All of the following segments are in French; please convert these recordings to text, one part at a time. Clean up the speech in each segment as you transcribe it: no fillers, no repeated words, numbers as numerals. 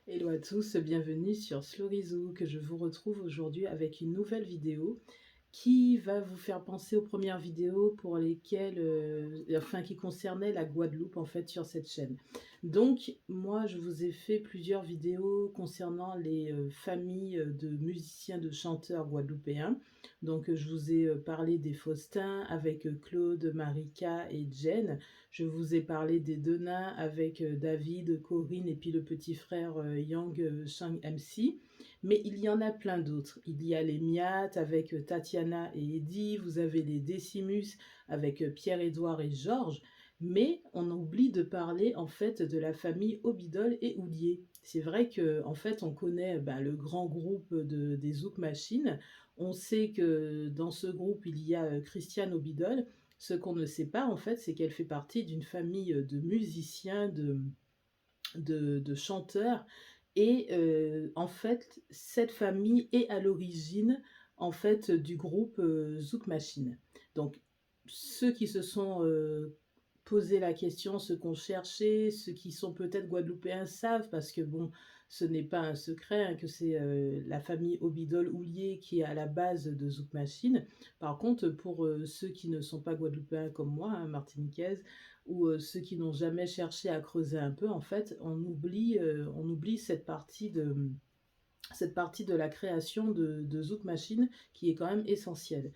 Hello à tous, bienvenue sur Slorizoo, que je vous retrouve aujourd'hui avec une nouvelle vidéo qui va vous faire penser aux premières vidéos pour lesquelles, enfin qui concernaient la Guadeloupe en fait sur cette chaîne. Donc moi je vous ai fait plusieurs vidéos concernant les familles de musiciens, de chanteurs guadeloupéens. Donc je vous ai parlé des Faustins avec Claude, Marika et Jen. Je vous ai parlé des deux nains avec David, Corinne et puis le petit frère Yang Shang MC. Mais il y en a plein d'autres. Il y a les Miat avec Tatiana et Eddie, vous avez les Decimus avec Pierre-Édouard et Georges, mais on oublie de parler en fait de la famille Obidol et Houlier. C'est vrai que en fait on connaît le grand groupe des Zouk Machines. On sait que dans ce groupe il y a Christiane Obidol. Ce qu'on ne sait pas en fait, c'est qu'elle fait partie d'une famille de musiciens, de chanteurs. Et en fait, cette famille est à l'origine en fait du groupe Zouk Machine. Donc ceux qui se sont posé la question, ceux qui ont cherché, ceux qui sont peut-être guadeloupéens savent, parce que bon, ce n'est pas un secret hein, que c'est la famille Obidol-Houlier qui est à la base de Zouk Machine. Par contre, pour ceux qui ne sont pas guadeloupéens comme moi, hein, martiniquaises, ou ceux qui n'ont jamais cherché à creuser un peu, en fait, on oublie cette partie de la création de Zouk Machine qui est quand même essentielle.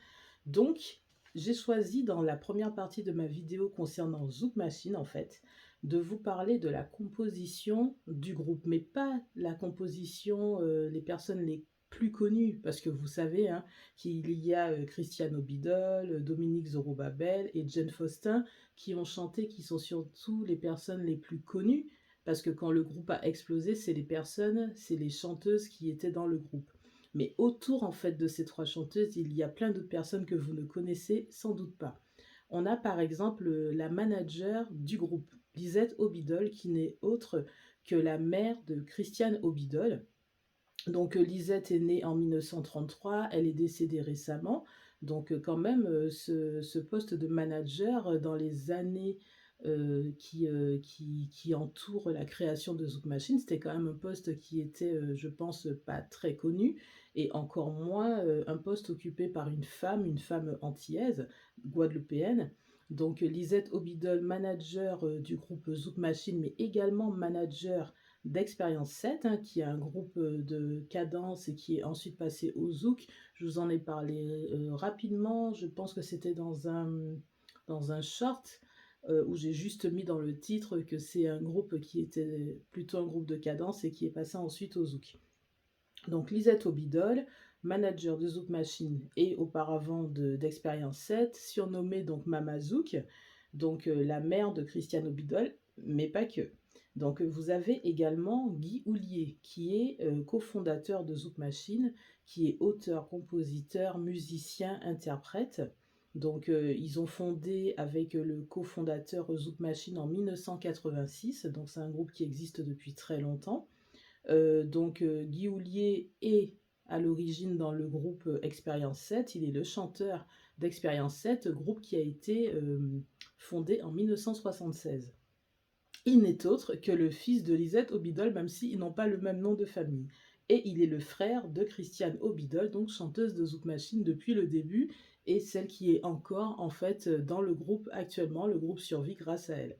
Donc, j'ai choisi dans la première partie de ma vidéo concernant Zouk Machine, en fait, de vous parler de la composition du groupe, mais pas la composition, les personnes les plus connues, parce que vous savez hein, qu'il y a Christiane Obidol, Dominique Zorobabel et Jane Faustin qui ont chanté, qui sont surtout les personnes les plus connues, parce que quand le groupe a explosé, c'est les chanteuses qui étaient dans le groupe. Mais autour en fait de ces trois chanteuses, il y a plein d'autres personnes que vous ne connaissez sans doute pas. On a par exemple la manager du groupe, Lisette Obidol, qui n'est autre que la mère de Christiane Obidol. Donc Lisette est née en 1933, elle est décédée récemment. Donc quand même, ce poste de manager dans les années qui entourent la création de Zouk Machine, c'était quand même un poste qui était, je pense, pas très connu, et encore moins un poste occupé par une femme antillaise, guadeloupéenne. Donc Lisette Obidol, manager du groupe Zouk Machine, mais également manager d'Expérience 7, hein, qui est un groupe de cadence et qui est ensuite passé au Zouk. Je vous en ai parlé rapidement, je pense que c'était dans un short où j'ai juste mis dans le titre que c'est un groupe qui était plutôt un groupe de cadence et qui est passé ensuite au Zouk. Donc Lisette Obidol, manager de Zouk Machine et auparavant d'Expérience 7, surnommée donc Mama Zouk, donc la mère de Christiane Obidol, mais pas que. Donc vous avez également Guy Houlier, qui est cofondateur de Zouk Machine, qui est auteur, compositeur, musicien, interprète. Donc ils ont fondé avec le cofondateur Zouk Machine en 1986, donc c'est un groupe qui existe depuis très longtemps. Guy Houllier est à l'origine dans le groupe Expérience 7, il est le chanteur d'Expérience 7, groupe qui a été fondé en 1976. Il n'est autre que le fils de Lisette Obidol, même s'ils n'ont pas le même nom de famille. Et il est le frère de Christiane Obidol, donc chanteuse de Zouk Machine depuis le début, et celle qui est encore en fait dans le groupe actuellement, le groupe survit grâce à elle.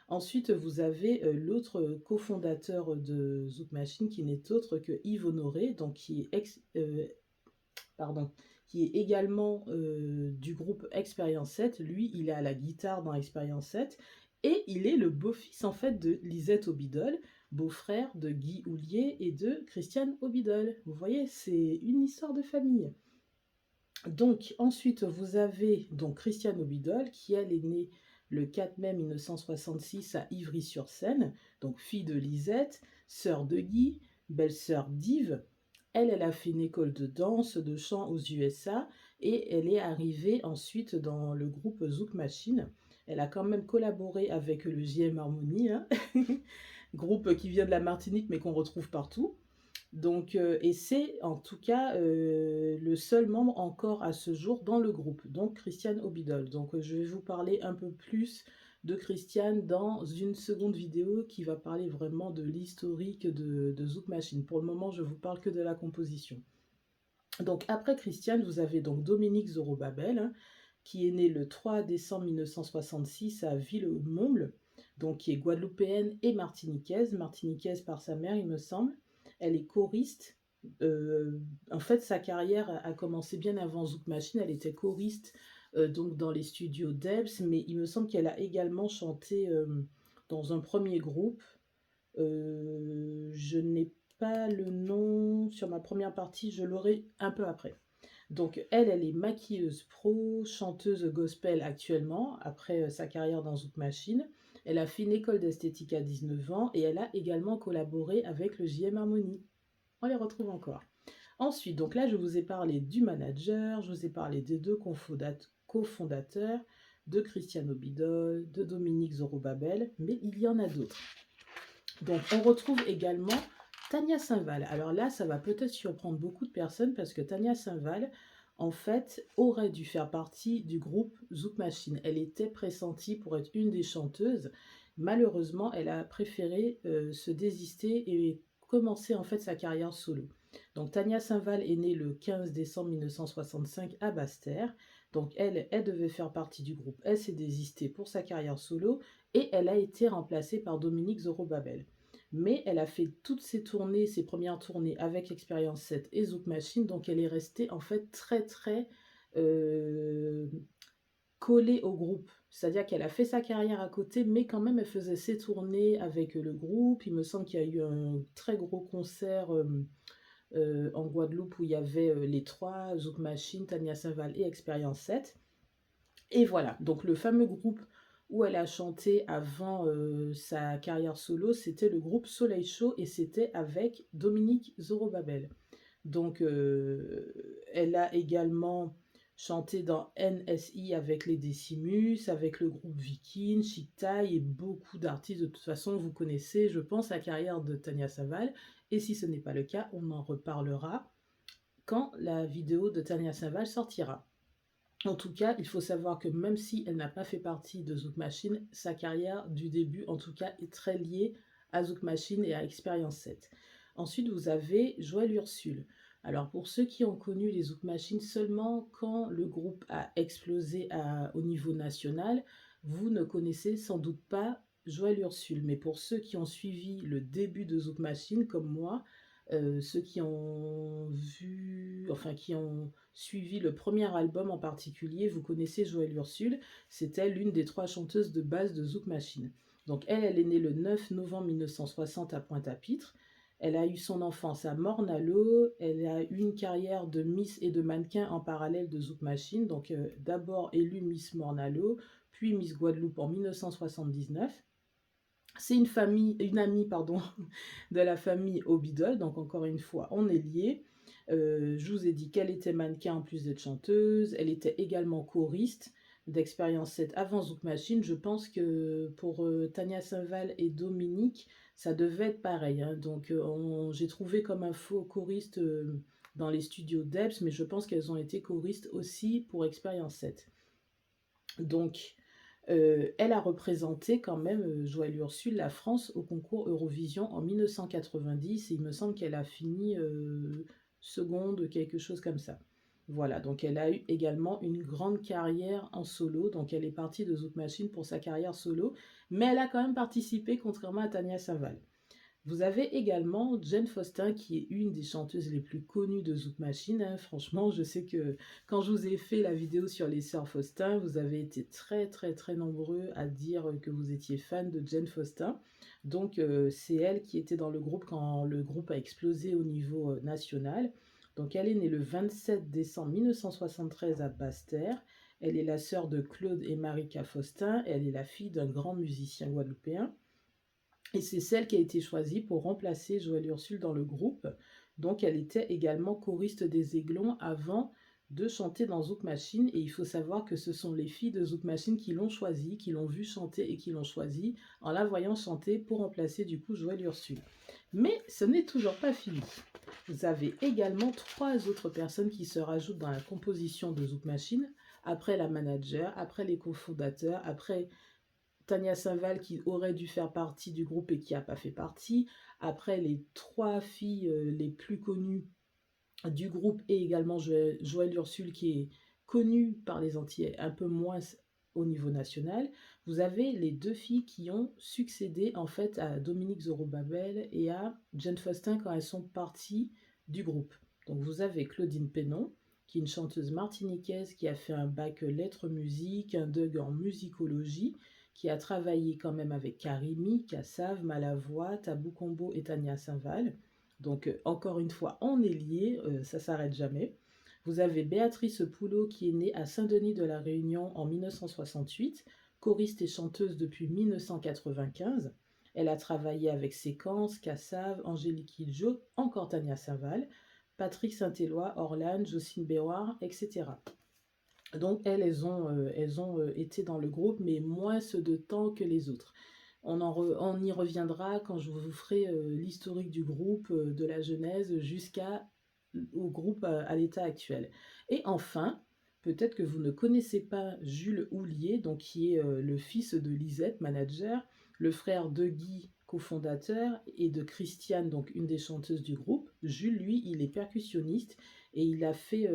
Ensuite, vous avez l'autre cofondateur de Zouk Machine qui n'est autre que Yves Honoré, donc pardon, qui est également du groupe Expérience 7. Lui, il est à la guitare dans Expérience 7 et il est le beau-fils en fait de Lisette Obidol, beau-frère de Guy Houllier et de Christiane Obidol. Vous voyez, c'est une histoire de famille. Donc ensuite vous avez donc Christiane Obidol qui elle est née le 4 mai 1966 à Ivry-sur-Seine, donc fille de Lisette, sœur de Guy, belle-sœur d'Yves. Elle a fait une école de danse, de chant aux USA et elle est arrivée ensuite dans le groupe Zouk Machine. Elle a quand même collaboré avec le JM Harmonie, hein, groupe qui vient de la Martinique mais qu'on retrouve partout. Donc, et c'est en tout cas le seul membre encore à ce jour dans le groupe, donc Christiane Obidol. Donc, je vais vous parler un peu plus de Christiane dans une seconde vidéo qui va parler vraiment de l'historique de Zouk Machine. Pour le moment, je vous parle que de la composition. Donc après Christiane, vous avez donc Dominique Zorobabel, hein, qui est née le 3 décembre 1966 à Villemomble, donc qui est guadeloupéenne et martiniquaise par sa mère, il me semble. Elle est choriste. En fait, sa carrière a commencé bien avant Zouk Machine. Elle était choriste donc dans les studios Debs, mais il me semble qu'elle a également chanté dans un premier groupe. Je n'ai pas le nom sur ma première partie, je l'aurai un peu après. Donc elle est maquilleuse pro, chanteuse gospel actuellement, après sa carrière dans Zouk Machine. Elle a fait une école d'esthétique à 19 ans et elle a également collaboré avec le JM Harmonie. On les retrouve encore. Ensuite, donc là je vous ai parlé du manager, je vous ai parlé des deux cofondateurs, de Christiane Obidol, de Dominique Zorobabel, mais il y en a d'autres. Donc on retrouve également Tania Saint-Val. Alors là, ça va peut-être surprendre beaucoup de personnes parce que Tania Saint-Val, en fait, aurait dû faire partie du groupe Zouk Machine. Elle était pressentie pour être une des chanteuses. Malheureusement, elle a préféré se désister et commencer en fait sa carrière solo. Donc Tania Saint-Val est née le 15 décembre 1965 à Basse-Terre. Donc elle devait faire partie du groupe. Elle s'est désistée pour sa carrière solo et elle a été remplacée par Dominique Zorobabel. Mais elle a fait toutes ses tournées, ses premières tournées avec Expérience 7 et Zouk Machine, donc elle est restée en fait très euh, collée au groupe. C'est-à-dire qu'elle a fait sa carrière à côté, mais quand même elle faisait ses tournées avec le groupe. Il me semble qu'il y a eu un très gros concert en Guadeloupe où il y avait les trois, Zouk Machine, Tania Saint-Val et Expérience 7. Et voilà, donc le fameux groupe où elle a chanté avant sa carrière solo, c'était le groupe Soleil Chaud et c'était avec Dominique Zorobabel. Donc elle a également chanté dans NSI avec les Decimus, avec le groupe Viking, Chic Tai et beaucoup d'artistes. De toute façon, vous connaissez, je pense, la carrière de Tania Saval. Et si ce n'est pas le cas, on en reparlera quand la vidéo de Tania Saval sortira. En tout cas, il faut savoir que même si elle n'a pas fait partie de Zouk Machine, sa carrière du début, en tout cas, est très liée à Zouk Machine et à Expérience 7. Ensuite, vous avez Joël Ursule. Alors, pour ceux qui ont connu les Zouk Machine seulement quand le groupe a explosé au niveau national, vous ne connaissez sans doute pas Joël Ursule. Mais pour ceux qui ont suivi le début de Zouk Machine, comme moi, ceux qui ont vu, enfin qui ont suivi le premier album en particulier, vous connaissez Joël Ursule, c'était l'une des trois chanteuses de base de Zouk Machine. Donc elle est née le 9 novembre 1960 à Pointe-à-Pitre. Elle a eu son enfance à Morne-à-l'Eau, elle a eu une carrière de Miss et de mannequin en parallèle de Zouk Machine, donc d'abord élue Miss Morne-à-l'Eau, puis Miss Guadeloupe en 1979. C'est une amie, pardon, de la famille Obidol, donc encore une fois, on est liés. Je vous ai dit qu'elle était mannequin en plus d'être chanteuse, elle était également choriste d'Expérience 7 avant Zouk Machine. Je pense que pour Tania Saint-Val et Dominique, ça devait être pareil, hein. Donc j'ai trouvé comme un faux choriste dans les studios Debs, mais je pense qu'elles ont été choristes aussi pour Expérience 7. Donc elle a représenté quand même, Joël Ursule, la France au concours Eurovision en 1990 et il me semble qu'elle a fini seconde, quelque chose comme ça. Voilà, donc elle a eu également une grande carrière en solo, donc elle est partie de Zouk Machine pour sa carrière solo, mais elle a quand même participé contrairement à Tania Saval. Vous avez également Jane Faustin, qui est une des chanteuses les plus connues de Zouk Machine, hein. Franchement, je sais que quand je vous ai fait la vidéo sur les sœurs Faustin, vous avez été très nombreux à dire que vous étiez fan de Jane Faustin. Donc c'est elle qui était dans le groupe quand le groupe a explosé au niveau national. Donc elle est née le 27 décembre 1973 à Basse-Terre. Elle est la sœur de Claude et Marika Faustin. Elle est la fille d'un grand musicien guadeloupéen. Et c'est celle qui a été choisie pour remplacer Joël Ursule dans le groupe. Donc elle était également choriste des Aiglons avant de chanter dans Zouk Machine. Et il faut savoir que ce sont les filles de Zouk Machine qui l'ont choisie, qui l'ont vue chanter et qui l'ont choisie en la voyant chanter pour remplacer du coup Joël Ursule. Mais ce n'est toujours pas fini. Vous avez également trois autres personnes qui se rajoutent dans la composition de Zouk Machine, après la manager, après les cofondateurs, après Tania Saint-Val qui aurait dû faire partie du groupe et qui a pas fait partie. Après, les 3 filles, les plus connues du groupe et également Joëlle Ursule qui est connue par les Antillais, un peu moins au niveau national. Vous avez les 2 filles qui ont succédé en fait à Dominique Zorobabel et à Jane Faustin quand elles sont parties du groupe. Donc vous avez Claudine Pénon, qui est une chanteuse martiniquaise qui a fait un bac lettres musique, un DUG en musicologie, qui a travaillé quand même avec Karimi, Kassav, Malavoie, Tabou Combo et Tania Saint-Val. Donc, encore une fois, on est liés, ça s'arrête jamais. Vous avez Béatrice Poulot qui est née à Saint-Denis de la Réunion en 1968, choriste et chanteuse depuis 1995. Elle a travaillé avec Séquence, Kassav, Angélique Kidjo, encore Tania Saint-Val, Patrick Saint-Éloi, Orlane, Jocelyne Béouard, etc. Donc elles ont été dans le groupe, mais moins de temps que les autres. On y reviendra quand je vous ferai l'historique du groupe, de la genèse jusqu'au groupe à l'état actuel. Et enfin, peut-être que vous ne connaissez pas Jules Houllier, donc qui est le fils de Lisette, manager, le frère de Guy, cofondateur, et de Christiane, donc une des chanteuses du groupe. Jules, lui, il est percussionniste et il a fait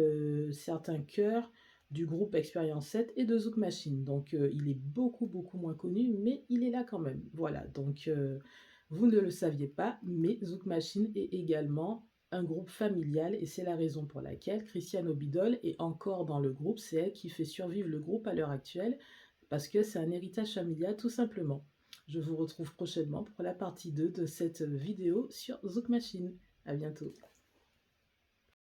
certains chœurs du groupe Expérience 7 et de Zouk Machine. Donc il est beaucoup beaucoup moins connu, mais il est là quand même. Voilà, donc vous ne le saviez pas, mais Zouk Machine est également un groupe familial et c'est la raison pour laquelle Christiane Obidol est encore dans le groupe. C'est elle qui fait survivre le groupe à l'heure actuelle parce que c'est un héritage familial tout simplement. Je vous retrouve prochainement pour la partie 2 de cette vidéo sur Zouk Machine. À bientôt.